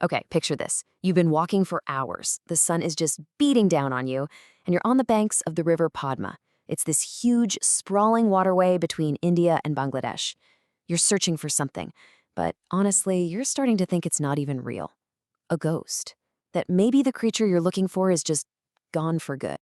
Okay, picture this. You've been walking for hours. The sun is just beating down on you, and you're on the banks of the river Padma. It's this huge, sprawling waterway between India and Bangladesh. You're searching for something, but honestly, you're starting to think it's not even real. A ghost. That maybe the creature you're looking for is just gone for good.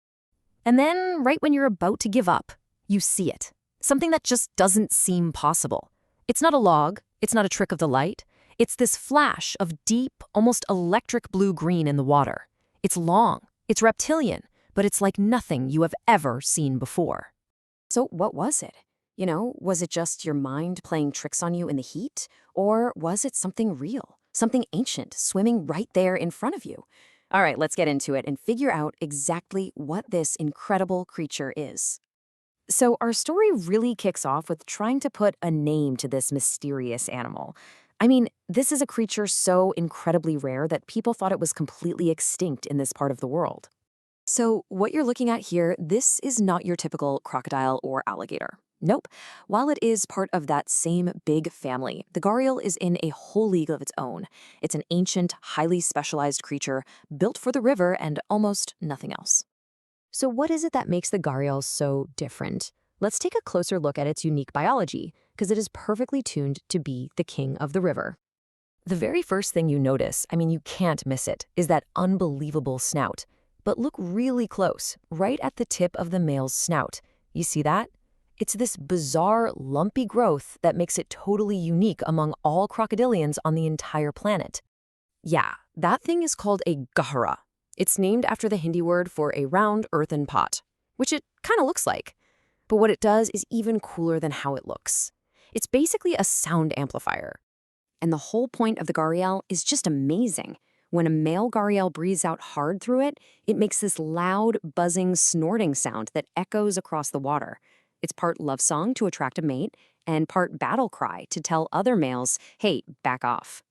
And then, right when you're about to give up, you see it. Something that just doesn't seem possible. It's not a log, it's not a trick of the light. It's this flash of deep, almost electric blue-green in the water. It's long, it's reptilian, but it's like nothing you have ever seen before. So what was it? Was it just your mind playing tricks on you in the heat? Or was it something real, something ancient, swimming right there in front of you? All right, let's get into it and figure out exactly what this incredible creature is. So our story really kicks off with trying to put a name to this mysterious animal. I mean, this is a creature so incredibly rare that people thought it was completely extinct in this part of the world. So what you're looking at here, this is not your typical crocodile or alligator. Nope. While it is part of that same big family, the gharial is in a whole league of its own. It's an ancient, highly specialized creature built for the river and almost nothing else. So what is it that makes the gharial so different? Let's take a closer look at its unique biology, because it is perfectly tuned to be the king of the river. The very first thing you notice, you can't miss it, is that unbelievable snout. But look really close, right at the tip of the male's snout. You see that? It's this bizarre, lumpy growth that makes it totally unique among all crocodilians on the entire planet. Yeah, that thing is called a ghara. It's named after the Hindi word for a round earthen pot, which it kind of looks like. But what it does is even cooler than how it looks. It's basically a sound amplifier. And the whole point of the gharial is just amazing. When a male gharial breathes out hard through it, it makes this loud, buzzing, snorting sound that echoes across the water. It's part love song to attract a mate, and part battle cry to tell other males, hey, back off.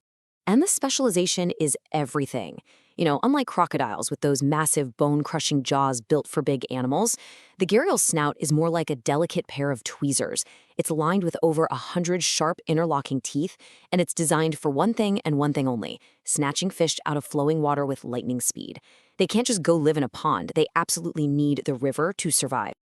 And the specialization is everything. Unlike crocodiles with those massive bone-crushing jaws built for big animals, the gharial's snout is more like a delicate pair of tweezers. It's lined with over 100 sharp interlocking teeth, and it's designed for one thing and one thing only, snatching fish out of flowing water with lightning speed. They can't just go live in a pond. They absolutely need the river to survive.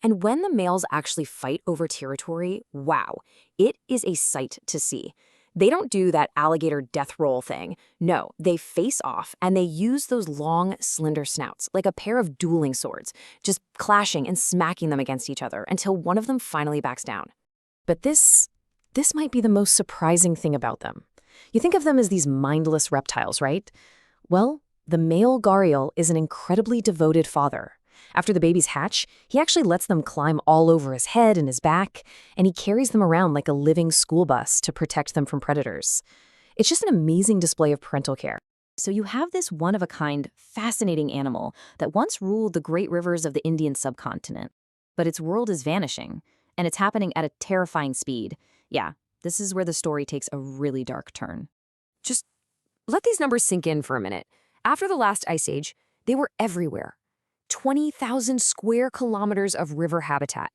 And when the males actually fight over territory, wow, it is a sight to see. They don't do that alligator death roll thing. No, they face off, and they use those long, slender snouts, like a pair of dueling swords, just clashing and smacking them against each other until one of them finally backs down. But this might be the most surprising thing about them. You think of them as these mindless reptiles, right? Well, the male gharial is an incredibly devoted father. After the babies hatch, he actually lets them climb all over his head and his back, and he carries them around like a living school bus to protect them from predators. It's just an amazing display of parental care. So you have this one-of-a-kind, fascinating animal that once ruled the great rivers of the Indian subcontinent. But its world is vanishing, and it's happening at a terrifying speed. Yeah, this is where the story takes a really dark turn. Just let these numbers sink in for a minute. After the last ice age, they were everywhere. 20,000 square kilometers of river habitat.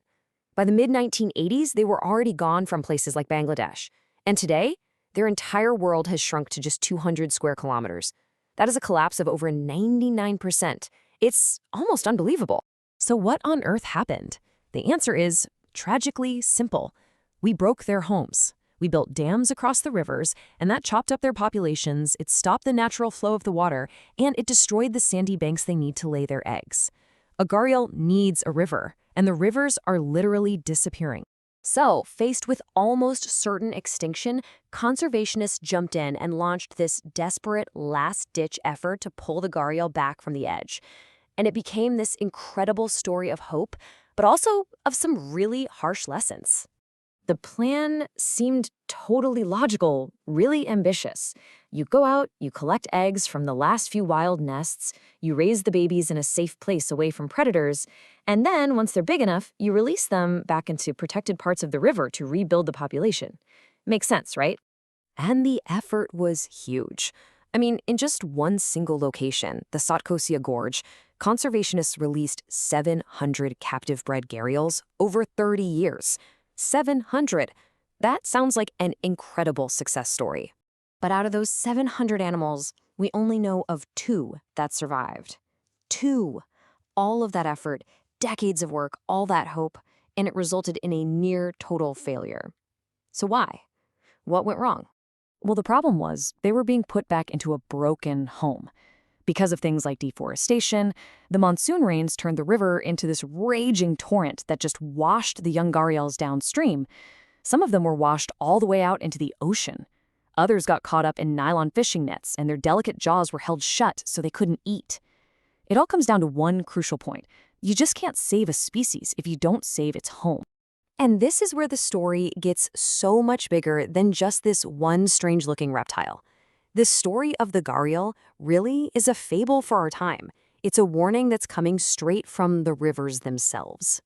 By the mid-1980s, they were already gone from places like Bangladesh. And today, their entire world has shrunk to just 200 square kilometers. That is a collapse of over 99%. It's almost unbelievable. So what on earth happened? The answer is tragically simple. We broke their homes. We built dams across the rivers, and that chopped up their populations, it stopped the natural flow of the water, and it destroyed the sandy banks they need to lay their eggs. A gharial needs a river, and the rivers are literally disappearing. So, faced with almost certain extinction, conservationists jumped in and launched this desperate last-ditch effort to pull the gharial back from the edge. And it became this incredible story of hope, but also of some really harsh lessons. The plan seemed totally logical, really ambitious. You go out, you collect eggs from the last few wild nests, you raise the babies in a safe place away from predators, and then, once they're big enough, you release them back into protected parts of the river to rebuild the population. Makes sense, right? And the effort was huge. In just one single location, the Satkosia Gorge, conservationists released 700 captive-bred gharials over 30 years. 700. That sounds like an incredible success story. But out of those 700 animals, we only know of 2 that survived. 2. All of that effort, decades of work, all that hope, and it resulted in a near total failure. So why? What went wrong? Well, the problem was they were being put back into a broken home. Because of things like deforestation, the monsoon rains turned the river into this raging torrent that just washed the young gharials downstream. Some of them were washed all the way out into the ocean. Others got caught up in nylon fishing nets, and their delicate jaws were held shut so they couldn't eat. It all comes down to one crucial point. You just can't save a species if you don't save its home. And this is where the story gets so much bigger than just this one strange-looking reptile. The story of the gharial really is a fable for our time. It's a warning that's coming straight from the rivers themselves.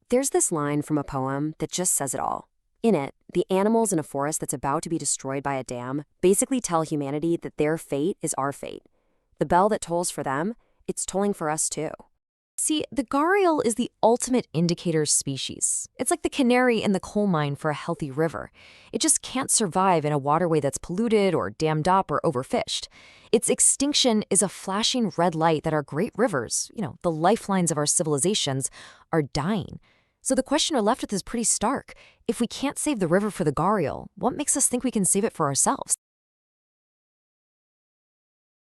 There's this line from a poem that just says it all. In it, the animals in a forest that's about to be destroyed by a dam basically tell humanity that their fate is our fate. The bell that tolls for them, it's tolling for us too. See, the gharial is the ultimate indicator species. It's like the canary in the coal mine for a healthy river. It just can't survive in a waterway that's polluted or dammed up or overfished. Its extinction is a flashing red light that our great rivers, the lifelines of our civilizations, are dying. So the question we're left with is pretty stark. If we can't save the river for the gharial, what makes us think we can save it for ourselves?